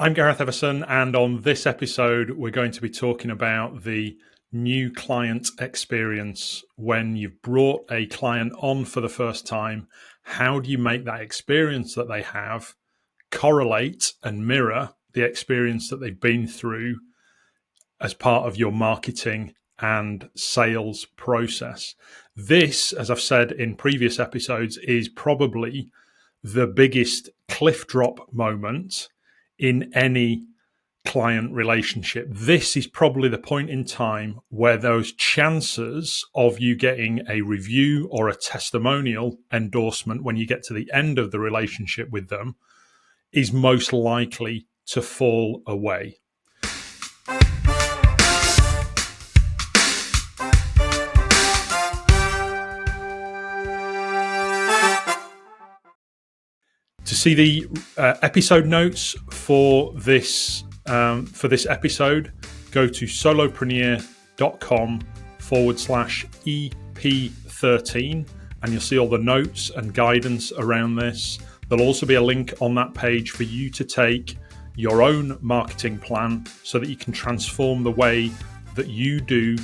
I'm Gareth Everson, and on this episode, we're going to be talking about the new client experience. When you've brought a client on for the first time, how do you make that experience that they have correlate and mirror the experience that they've been through as part of your marketing and sales process? This, as I've said in previous episodes, is probably the biggest cliff drop moment in any client relationship. This is probably the point in time where those chances of you getting a review or a testimonial endorsement when you get to the end of the relationship with them is most likely to fall away. To see the episode notes for this episode, go to solopreneur.com/EP13 and you'll see all the notes and guidance around this. There'll also be a link on that page for you to take your own marketing plan so that you can transform the way that you do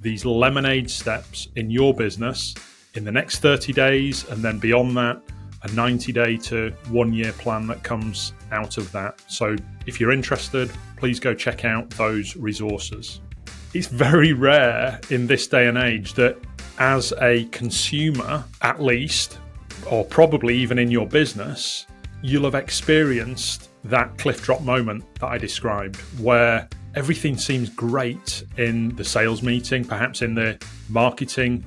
these lemonade steps in your business in the next 30 days, and then beyond that, a 90-day to 1 year plan that comes out of that. So if you're interested, please go check out those resources. It's very rare in this day and age that as a consumer, at least, or probably even in your business, you'll have experienced that cliff drop moment that I described, where everything seems great in the sales meeting, perhaps in the marketing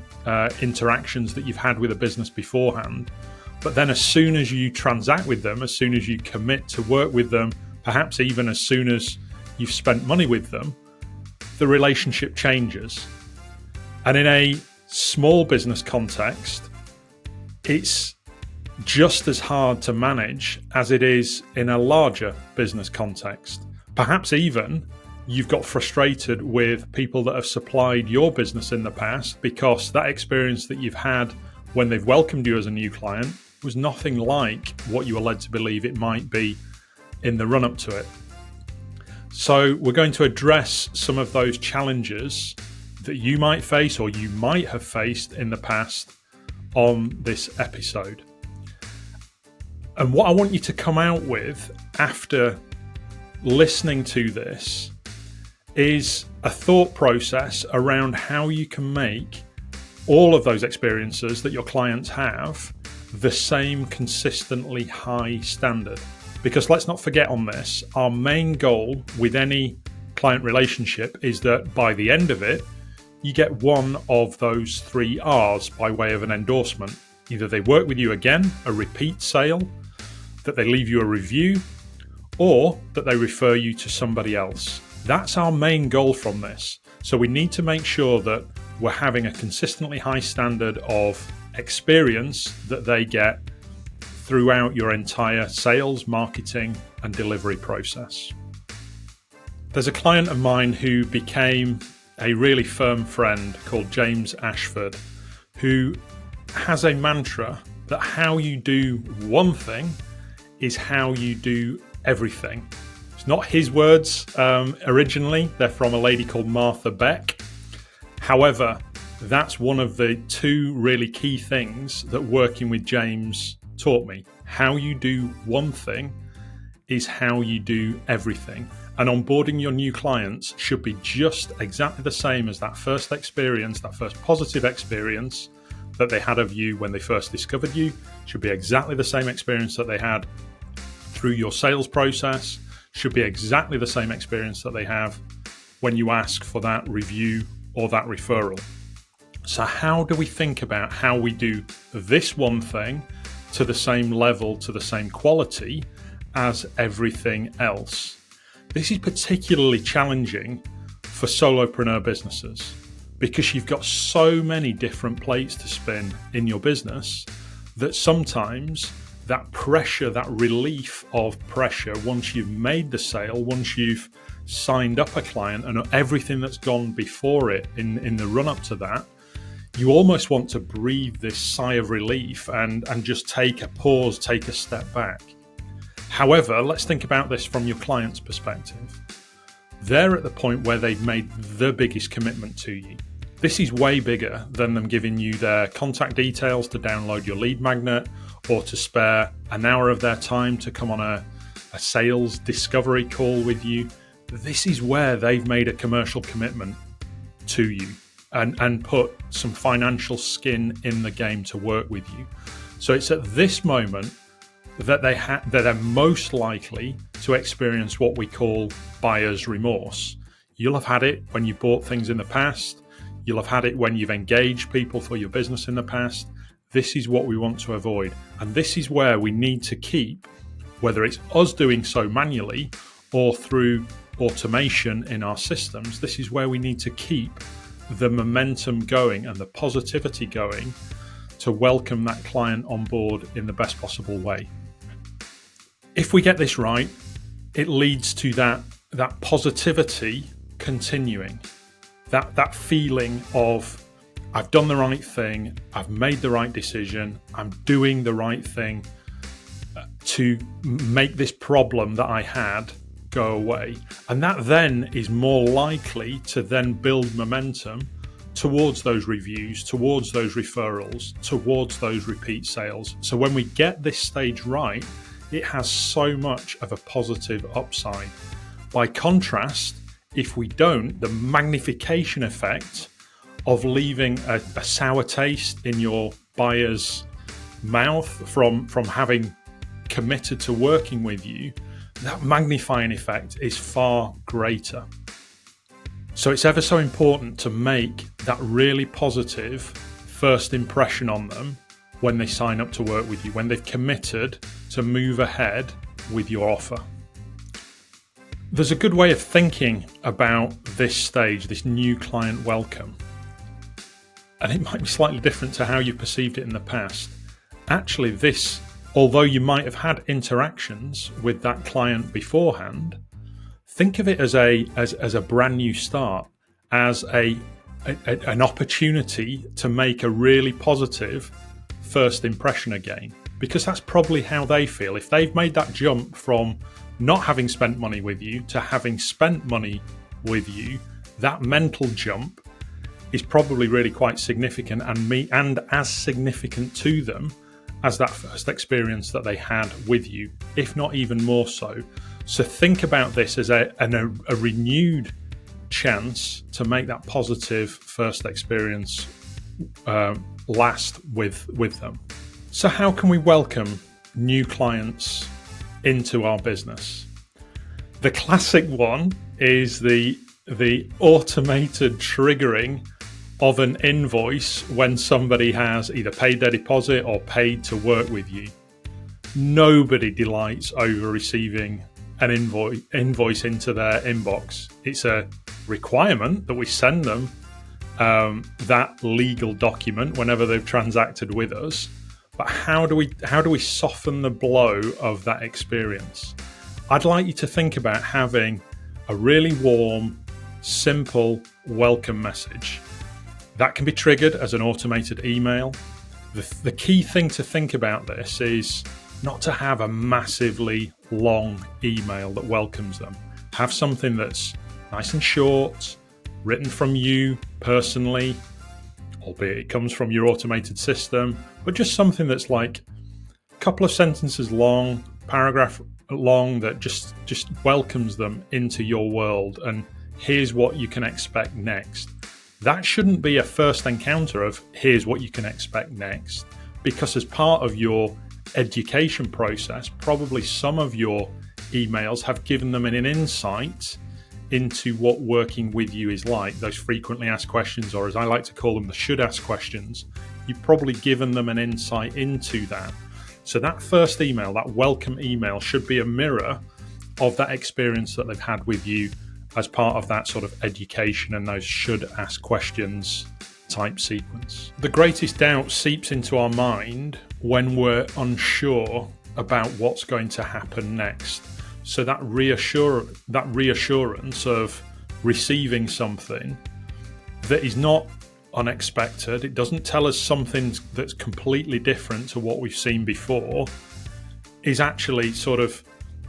interactions that you've had with a business beforehand. But then as soon as you transact with them, as soon as you commit to work with them, perhaps even as soon as you've spent money with them, the relationship changes. And in a small business context, it's just as hard to manage as it is in a larger business context. Perhaps even you've got frustrated with people that have supplied your business in the past because that experience that you've had when they've welcomed you as a new client was nothing like what you were led to believe it might be in the run-up to it. So we're going to address some of those challenges that you might face or you might have faced in the past on this episode. And what I want you to come out with after listening to this is a thought process around how you can make all of those experiences that your clients have the same consistently high standard. Because let's not forget on this, our main goal with any client relationship is that by the end of it, you get one of those 3 R's by way of an endorsement. Either they work with you again, a repeat sale, that they leave you a review, or that they refer you to somebody else. That's our main goal from this. So we need to make sure that we're having a consistently high standard of experience that they get throughout your entire sales, marketing, and delivery process. There's a client of mine who became a really firm friend called James Ashford, who has a mantra that how you do one thing is how you do everything. It's not his words originally, they're from a lady called Martha Beck. However, that's one of the 2 really key things that working with James taught me. How you do one thing is how you do everything. And onboarding your new clients should be just exactly the same as that first experience, that first positive experience that they had of you when they first discovered you. Should be exactly the same experience that they had through your sales process. Should be exactly the same experience that they have when you ask for that review or that referral. So how do we think about how we do this one thing to the same level, to the same quality as everything else? This is particularly challenging for solopreneur businesses because you've got so many different plates to spin in your business that sometimes that pressure, that relief of pressure, once you've made the sale, once you've signed up a client and everything that's gone before it in the run up to that, you almost want to breathe this sigh of relief and just take a pause, take a step back. However, let's think about this from your client's perspective. They're at the point where they've made the biggest commitment to you. This is way bigger than them giving you their contact details to download your lead magnet or to spare an hour of their time to come on a sales discovery call with you. This is where they've made a commercial commitment to you and put some financial skin in the game to work with you. So it's at this moment that they're most likely to experience what we call buyer's remorse. You'll have had it when you bought things in the past. You'll have had it when you've engaged people for your business in the past. This is what we want to avoid. And this is where we need to keep, whether it's us doing so manually or through automation in our systems, this is where we need to keep the momentum going and the positivity going to welcome that client on board in the best possible way. If we get this right, it leads to that positivity continuing, that feeling of I've done the right thing, I've made the right decision, I'm doing the right thing to make this problem that I had go away. And that then is more likely to then build momentum towards those reviews, towards those referrals, towards those repeat sales. So when we get this stage right, it has so much of a positive upside. By contrast, if we don't, the magnification effect of leaving a sour taste in your buyer's mouth from having committed to working with you, that magnifying effect is far greater. So it's ever so important to make that really positive first impression on them when they sign up to work with you, when they've committed to move ahead with your offer. There's a good way of thinking about this stage, this new client welcome. And it might be slightly different to how you perceived it in the past. Actually, this, although you might have had interactions with that client beforehand, think of it as a brand new start, as an opportunity to make a really positive first impression again, because that's probably how they feel. If they've made that jump from not having spent money with you to having spent money with you, that mental jump is probably really quite significant and as significant to them as that first experience that they had with you, if not even more so. So think about this as a renewed chance to make that positive first experience last with them. So how can we welcome new clients into our business? The classic one is the automated triggering of an invoice when somebody has either paid their deposit or paid to work with you. Nobody delights over receiving an invoice into their inbox. It's a requirement that we send them that legal document whenever they've transacted with us. But how do we soften the blow of that experience? I'd like you to think about having a really warm, simple welcome message. That can be triggered as an automated email. The key thing to think about this is not to have a massively long email that welcomes them. Have something that's nice and short, written from you personally, albeit it comes from your automated system, but just something that's like a couple of sentences long, paragraph long, that just welcomes them into your world and here's what you can expect next. That shouldn't be a first encounter of here's what you can expect next, because as part of your education process, probably some of your emails have given them an insight into what working with you is like. Those frequently asked questions, or as I like to call them, the should ask questions, you've probably given them an insight into that. So that first email, that welcome email, should be a mirror of that experience that they've had with you as part of that sort of education and those should ask questions type sequence. The greatest doubt seeps into our mind when we're unsure about what's going to happen next. So that reassurance of receiving something that is not unexpected, it doesn't tell us something that's completely different to what we've seen before, is actually sort of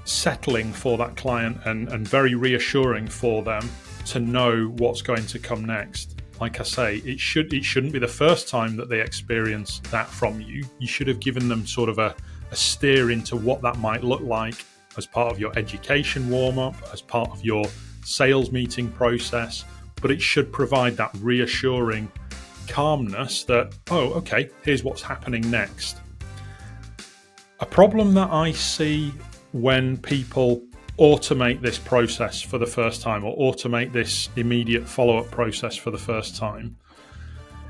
settling for that client and very reassuring for them to know what's going to come next. Like I say, it shouldn't be the first time that they experience that from you. You should have given them sort of a steer into what that might look like as part of your education warm-up, as part of your sales meeting process, but it should provide that reassuring calmness that, oh, okay, here's what's happening next. A problem that I see when people automate this process for the first time, or automate this immediate follow-up process for the first time,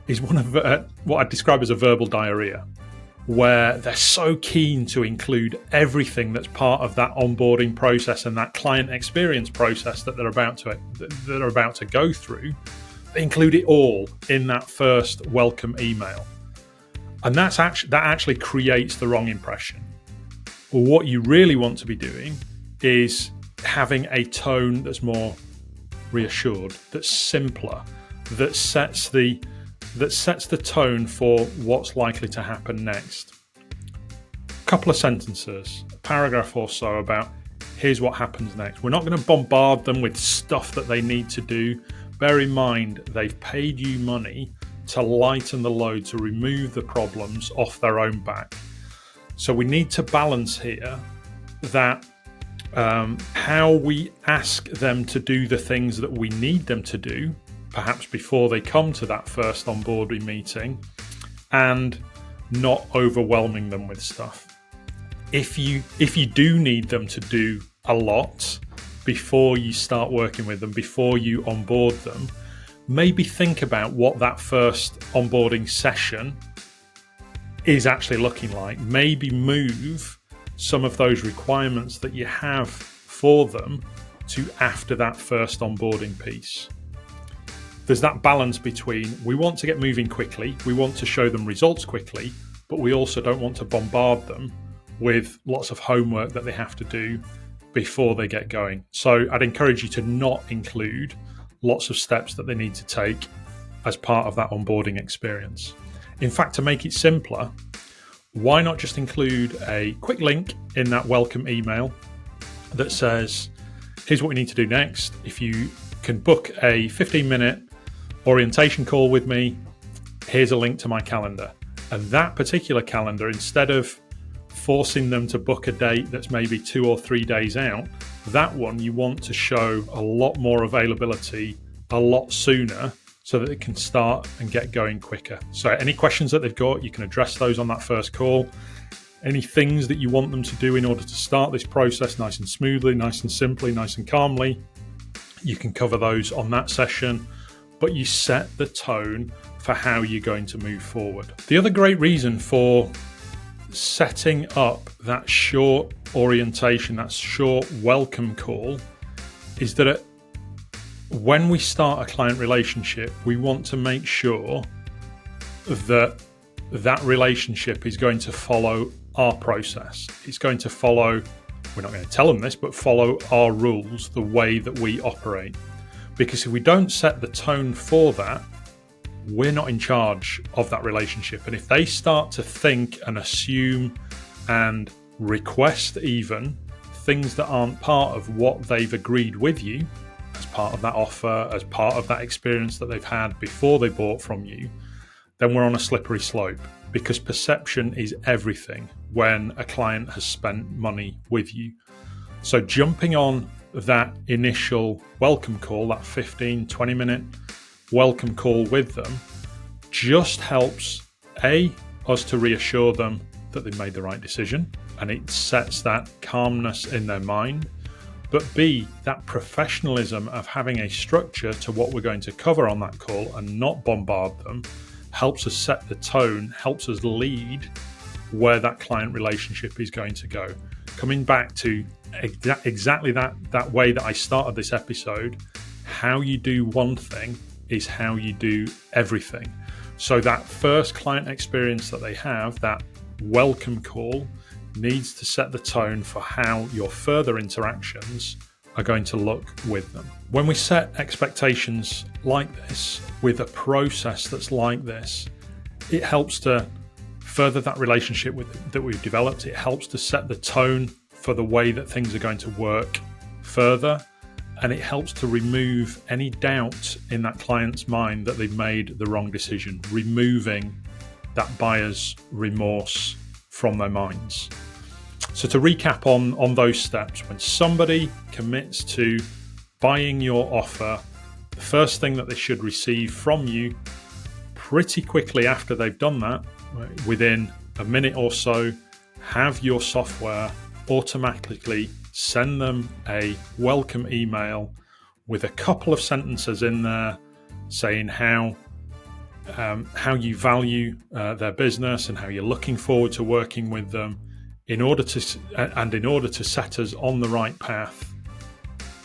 is one of what I describe as a verbal diarrhea, where they're so keen to include everything that's part of that onboarding process and that client experience process that they're about to go through. They include it all in that first welcome email, and that actually creates the wrong impression. Well, what you really want to be doing is having a tone that's more reassured, that's simpler, that sets the tone for what's likely to happen next. A couple of sentences, a paragraph or so about here's what happens next. We're not going to bombard them with stuff that they need to do. Bear in mind, they've paid you money to lighten the load, to remove the problems off their own back. So we need to balance here that how we ask them to do the things that we need them to do, perhaps before they come to that first onboarding meeting, and not overwhelming them with stuff. If you do need them to do a lot before you start working with them, before you onboard them, maybe think about what that first onboarding session is actually looking like. Maybe move some of those requirements that you have for them to after that first onboarding piece. There's that balance between, we want to get moving quickly, we want to show them results quickly, but we also don't want to bombard them with lots of homework that they have to do before they get going. So I'd encourage you to not include lots of steps that they need to take as part of that onboarding experience. In fact, to make it simpler, why not just include a quick link in that welcome email that says, here's what we need to do next. If you can book a 15-minute orientation call with me, here's a link to my calendar. And that particular calendar, instead of forcing them to book a date that's maybe 2 or 3 days out, that one you want to show a lot more availability a lot sooner, so that it can start and get going quicker. So any questions that they've got, you can address those on that first call. Any things that you want them to do in order to start this process nice and smoothly, nice and simply, nice and calmly, you can cover those on that session, but you set the tone for how you're going to move forward. The other great reason for setting up that short orientation, that short welcome call, is that when we start a client relationship, we want to make sure that that relationship is going to follow our process. It's going to follow, we're not going to tell them this, but follow our rules, the way that we operate. Because if we don't set the tone for that, we're not in charge of that relationship. And if they start to think and assume and request even things that aren't part of what they've agreed with you, as part of that offer, as part of that experience that they've had before they bought from you, then we're on a slippery slope, because perception is everything when a client has spent money with you. So jumping on that initial welcome call, that 15-20 minute welcome call with them, just helps us to reassure them that they've made the right decision, and it sets that calmness in their mind. But B, that professionalism of having a structure to what we're going to cover on that call and not bombard them helps us set the tone, helps us lead where that client relationship is going to go. Coming back to exactly that way that I started this episode, how you do one thing is how you do everything. So that first client experience that they have, that welcome call, needs to set the tone for how your further interactions are going to look with them. When we set expectations like this, with a process that's like this, it helps to further that relationship that we've developed. It helps to set the tone for the way that things are going to work further, and it helps to remove any doubt in that client's mind that they've made the wrong decision, removing that buyer's remorse from their minds. So to recap on those steps, when somebody commits to buying your offer, the first thing that they should receive from you pretty quickly after they've done that, within a minute or so, have your software automatically send them a welcome email with a couple of sentences in there saying how you value their business and how you're looking forward to working with them. In order to set us on the right path,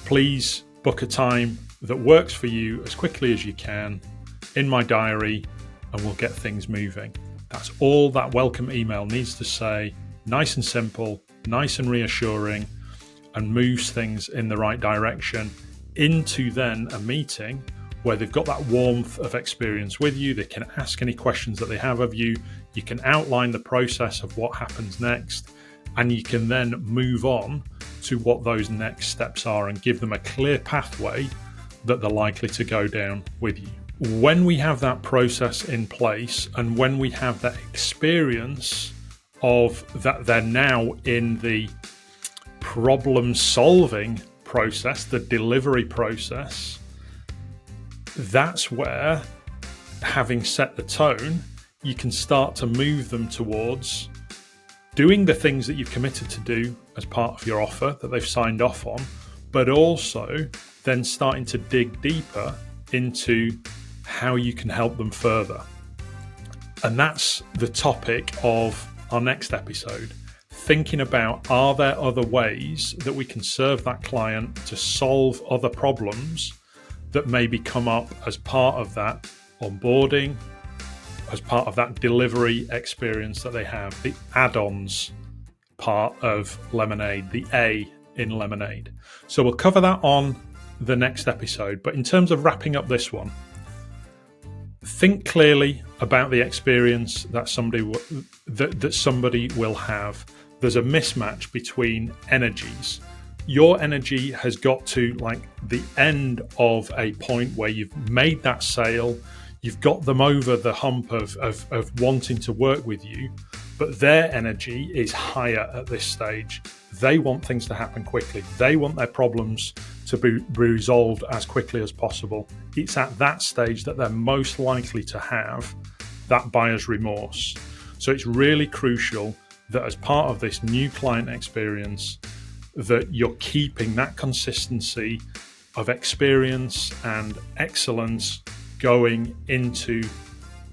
please book a time that works for you as quickly as you can in my diary, and we'll get things moving. That's all that welcome email needs to say. Nice and simple, nice and reassuring, and moves things in the right direction into then a meeting where they've got that warmth of experience with you. They can ask any questions that they have of you. You can outline the process of what happens next, and you can then move on to what those next steps are and give them a clear pathway that they're likely to go down with you. When we have that process in place, and when we have that experience of that they're now in the problem solving process, the delivery process, that's where, having set the tone, you can start to move them towards doing the things that you've committed to do as part of your offer that they've signed off on, but also then starting to dig deeper into how you can help them further. And that's the topic of our next episode. Thinking about, are there other ways that we can serve that client to solve other problems that maybe come up as part of that onboarding, as part of that delivery experience that they have, the add-ons part of Lemonade, the A in Lemonade. So we'll cover that on the next episode. But in terms of wrapping up this one, think clearly about the experience that somebody will have. There's a mismatch between energies. Your energy has got to like the end of a point where you've made that sale, you've got them over the hump of wanting to work with you, but their energy is higher at this stage. They want things to happen quickly. They want their problems to be resolved as quickly as possible. It's at that stage that they're most likely to have that buyer's remorse. So it's really crucial that as part of this new client experience, that you're keeping that consistency of experience and excellence going into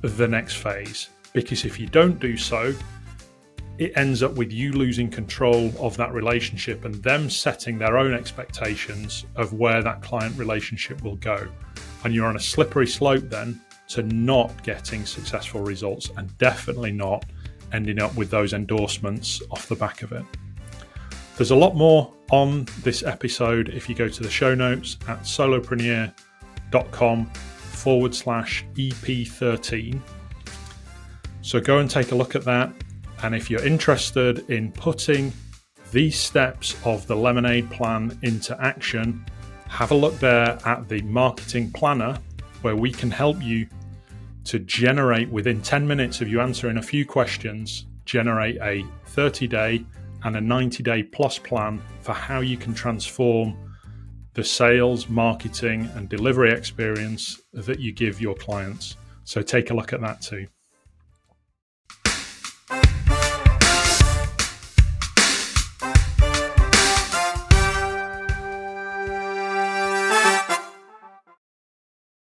the next phase. Because if you don't do so, it ends up with you losing control of that relationship and them setting their own expectations of where that client relationship will go. And you're on a slippery slope then to not getting successful results, and definitely not ending up with those endorsements off the back of it. There's a lot more on this episode if you go to the show notes at solopreneur.com/EP13. So go and take a look at that. And if you're interested in putting these steps of the Lemonade plan into action, have a look there at the marketing planner, where we can help you to generate, within 10 minutes of you answering a few questions, generate a 30-day and a 90-day plus plan for how you can transform the sales, marketing, and delivery experience that you give your clients. So take a look at that too.